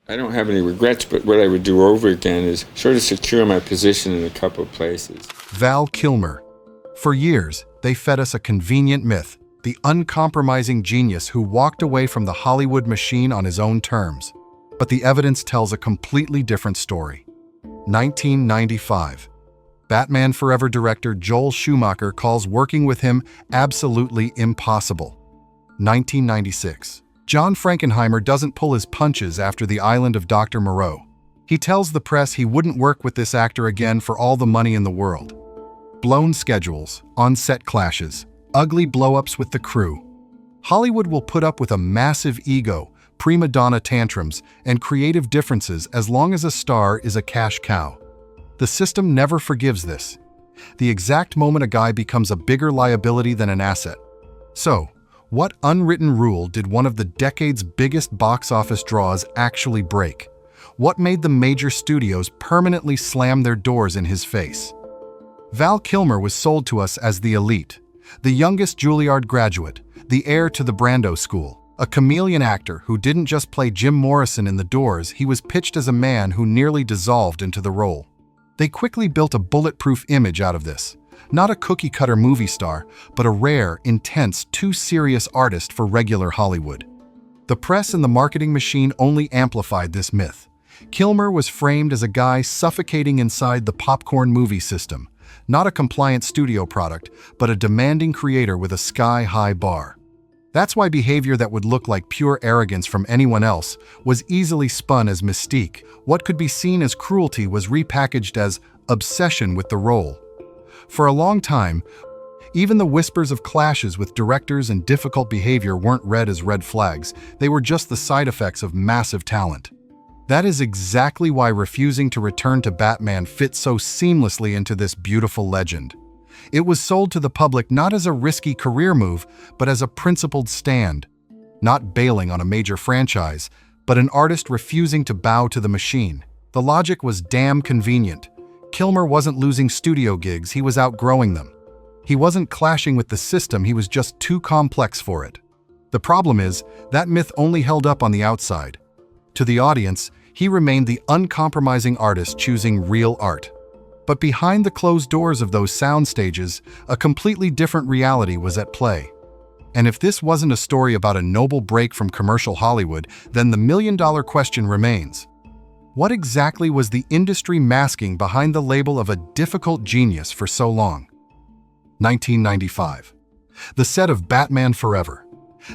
I don't have any regrets, but what I would do over again is sort of secure my position in a couple of places. Val Kilmer. For years, they fed us a convenient myth, the uncompromising genius who walked away from the Hollywood machine on his own terms. But the evidence tells a completely different story. 1995. Batman Forever director Joel Schumacher calls working with him absolutely impossible. 1996. John Frankenheimer doesn't pull his punches after The Island of Dr. Moreau. He tells the press he wouldn't work with this actor again for all the money in the world. Blown schedules, on-set clashes, ugly blow-ups with the crew. Hollywood will put up with a massive ego, prima donna tantrums, and creative differences as long as a star is a cash cow. The system never forgives this. The exact moment a guy becomes a bigger liability than an asset. So, what unwritten rule did one of the decade's biggest box office draws actually break? What made the major studios permanently slam their doors in his face? Val Kilmer was sold to us as the elite, the youngest Juilliard graduate, the heir to the Brando school, a chameleon actor who didn't just play Jim Morrison in The Doors, he was pitched as a man who nearly dissolved into the role. They quickly built a bulletproof image out of this. Not a cookie-cutter movie star, but a rare, intense, too serious artist for regular Hollywood. The press and the marketing machine only amplified this myth. Kilmer was framed as a guy suffocating inside the popcorn movie system, not a compliant studio product, but a demanding creator with a sky-high bar. That's why behavior that would look like pure arrogance from anyone else was easily spun as mystique. What could be seen as cruelty was repackaged as obsession with the role. For a long time, even the whispers of clashes with directors and difficult behavior weren't read as red flags, they were just the side effects of massive talent. That is exactly why refusing to return to Batman fit so seamlessly into this beautiful legend. It was sold to the public not as a risky career move, but as a principled stand. Not bailing on a major franchise, but an artist refusing to bow to the machine. The logic was damn convenient. Kilmer wasn't losing studio gigs, he was outgrowing them. He wasn't clashing with the system, he was just too complex for it. The problem is, that myth only held up on the outside. To the audience, he remained the uncompromising artist choosing real art. But behind the closed doors of those sound stages, a completely different reality was at play. And if this wasn't a story about a noble break from commercial Hollywood, then the million-dollar question remains. What exactly was the industry masking behind the label of a difficult genius for so long? 1995. The set of Batman Forever.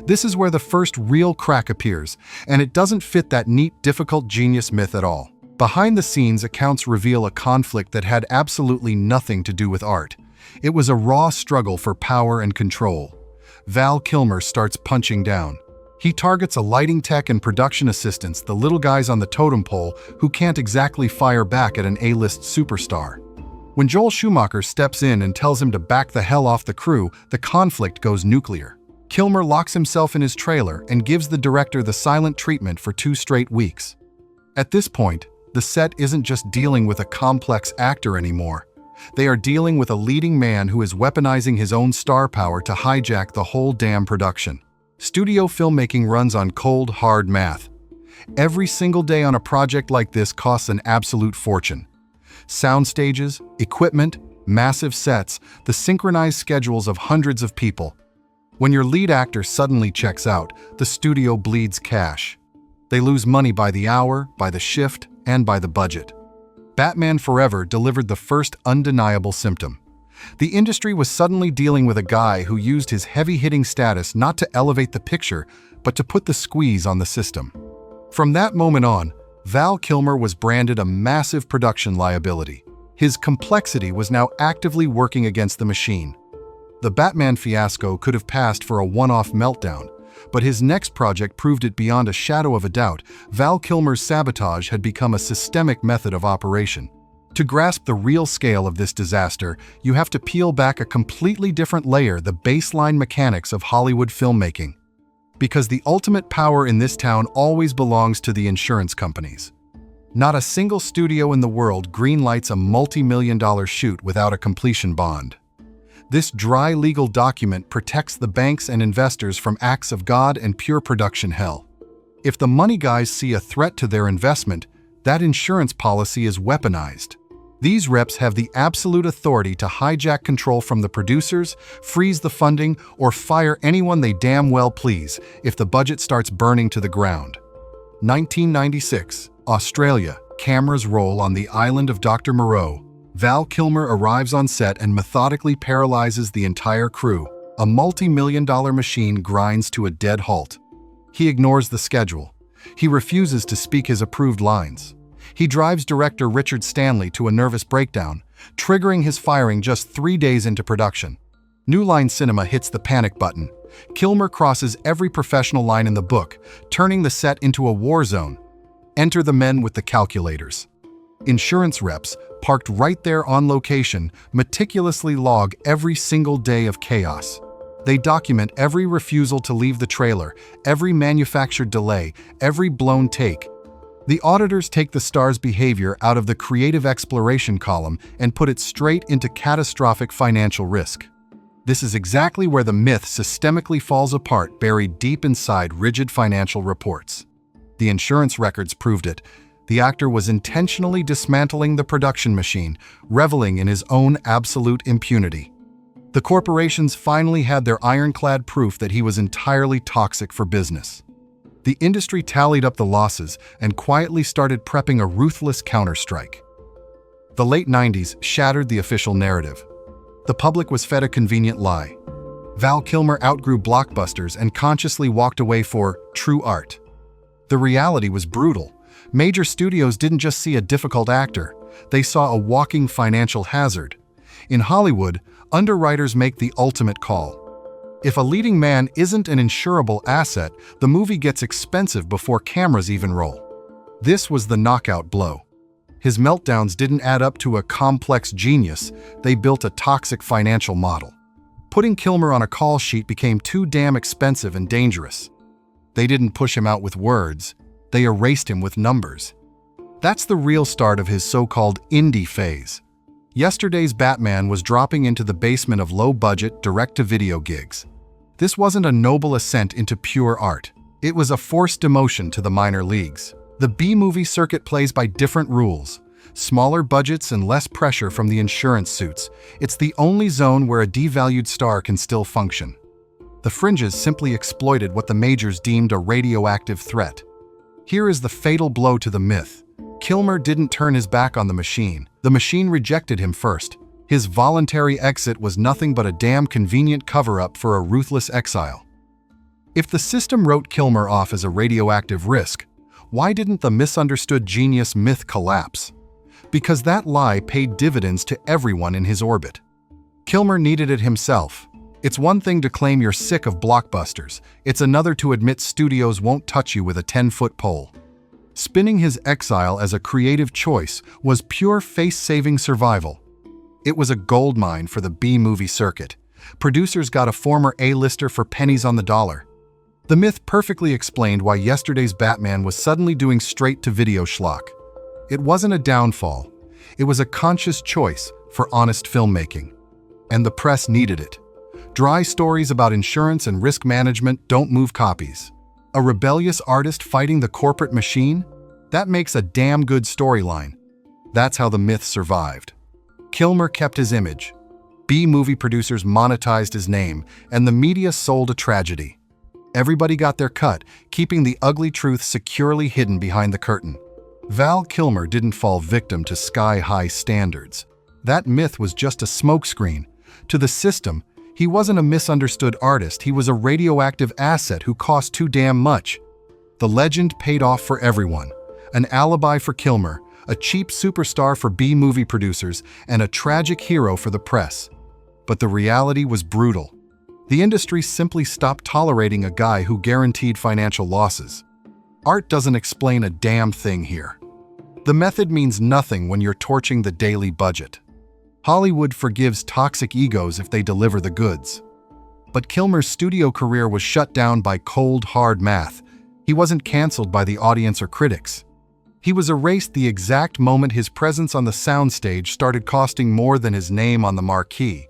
This is where the first real crack appears, and it doesn't fit that neat, difficult genius myth at all. Behind the scenes, accounts reveal a conflict that had absolutely nothing to do with art. It was a raw struggle for power and control. Val Kilmer starts punching down. He targets a lighting tech and production assistants, the little guys on the totem pole who can't exactly fire back at an A-list superstar. When Joel Schumacher steps in and tells him to back the hell off the crew, the conflict goes nuclear. Kilmer locks himself in his trailer and gives the director the silent treatment for 2 straight weeks. At this point, the set isn't just dealing with a complex actor anymore. They are dealing with a leading man who is weaponizing his own star power to hijack the whole damn production. Studio filmmaking runs on cold, hard math. Every single day on a project like this costs an absolute fortune. Sound stages, equipment, massive sets, the synchronized schedules of hundreds of people. When your lead actor suddenly checks out, the studio bleeds cash. They lose money by the hour, by the shift, and by the budget. Batman Forever delivered the first undeniable symptom. The industry was suddenly dealing with a guy who used his heavy-hitting status not to elevate the picture, but to put the squeeze on the system. From that moment on, Val Kilmer was branded a massive production liability. His complexity was now actively working against the machine. The Batman fiasco could have passed for a one-off meltdown, but his next project proved it beyond a shadow of a doubt. Val Kilmer's sabotage had become a systemic method of operation. To grasp the real scale of this disaster, you have to peel back a completely different layer, the baseline mechanics of Hollywood filmmaking. Because the ultimate power in this town always belongs to the insurance companies. Not a single studio in the world greenlights a multi-million-dollar shoot without a completion bond. This dry legal document protects the banks and investors from acts of God and pure production hell. If the money guys see a threat to their investment, that insurance policy is weaponized. These reps have the absolute authority to hijack control from the producers, freeze the funding, or fire anyone they damn well please if the budget starts burning to the ground. 1996, Australia. Cameras roll on the island of Dr. Moreau. Val Kilmer arrives on set and methodically paralyzes the entire crew. A multi-million-dollar machine grinds to a dead halt. He ignores the schedule. He refuses to speak his approved lines. He drives director Richard Stanley to a nervous breakdown, triggering his firing just 3 days into production. New Line Cinema hits the panic button. Kilmer crosses every professional line in the book, turning the set into a war zone. Enter the men with the calculators. Insurance reps, parked right there on location, meticulously log every single day of chaos. They document every refusal to leave the trailer, every manufactured delay, every blown take. The auditors take the star's behavior out of the creative exploration column and put it straight into catastrophic financial risk. This is exactly where the myth systemically falls apart, buried deep inside rigid financial reports. The insurance records proved it. The actor was intentionally dismantling the production machine, reveling in his own absolute impunity. The corporations finally had their ironclad proof that he was entirely toxic for business. The industry tallied up the losses and quietly started prepping a ruthless counterstrike. The late 90s shattered the official narrative. The public was fed a convenient lie. Val Kilmer outgrew blockbusters and consciously walked away for true art. The reality was brutal. Major studios didn't just see a difficult actor, they saw a walking financial hazard. In Hollywood, underwriters make the ultimate call. If a leading man isn't an insurable asset, the movie gets expensive before cameras even roll. This was the knockout blow. His meltdowns didn't add up to a complex genius, they built a toxic financial model. Putting Kilmer on a call sheet became too damn expensive and dangerous. They didn't push him out with words, they erased him with numbers. That's the real start of his so-called indie phase. Yesterday's Batman was dropping into the basement of low-budget, direct-to-video gigs. This wasn't a noble ascent into pure art. It was a forced demotion to the minor leagues. The B-movie circuit plays by different rules. Smaller budgets and less pressure from the insurance suits. It's the only zone where a devalued star can still function. The fringes simply exploited what the majors deemed a radioactive threat. Here is the fatal blow to the myth. Kilmer didn't turn his back on the machine. The machine rejected him first. His voluntary exit was nothing but a damn convenient cover-up for a ruthless exile. If the system wrote Kilmer off as a radioactive risk, why didn't the misunderstood genius myth collapse? Because that lie paid dividends to everyone in his orbit. Kilmer needed it himself. It's one thing to claim you're sick of blockbusters. It's another to admit studios won't touch you with a 10-foot pole. Spinning his exile as a creative choice was pure face-saving survival. It was a goldmine for the B-movie circuit. Producers got a former A-lister for pennies on the dollar. The myth perfectly explained why yesterday's Batman was suddenly doing straight-to-video schlock. It wasn't a downfall. It was a conscious choice for honest filmmaking. And the press needed it. Dry stories about insurance and risk management don't move copies. A rebellious artist fighting the corporate machine? That makes a damn good storyline. That's how the myth survived. Kilmer kept his image. B-movie producers monetized his name, and the media sold a tragedy. Everybody got their cut, keeping the ugly truth securely hidden behind the curtain. Val Kilmer didn't fall victim to sky-high standards. That myth was just a smokescreen. To the system, he wasn't a misunderstood artist, he was a radioactive asset who cost too damn much. The legend paid off for everyone. An alibi for Kilmer, a cheap superstar for B-movie producers, and a tragic hero for the press. But the reality was brutal. The industry simply stopped tolerating a guy who guaranteed financial losses. Art doesn't explain a damn thing here. The method means nothing when you're torching the daily budget. Hollywood forgives toxic egos if they deliver the goods. But Kilmer's studio career was shut down by cold, hard math. He wasn't canceled by the audience or critics. He was erased the exact moment his presence on the soundstage started costing more than his name on the marquee.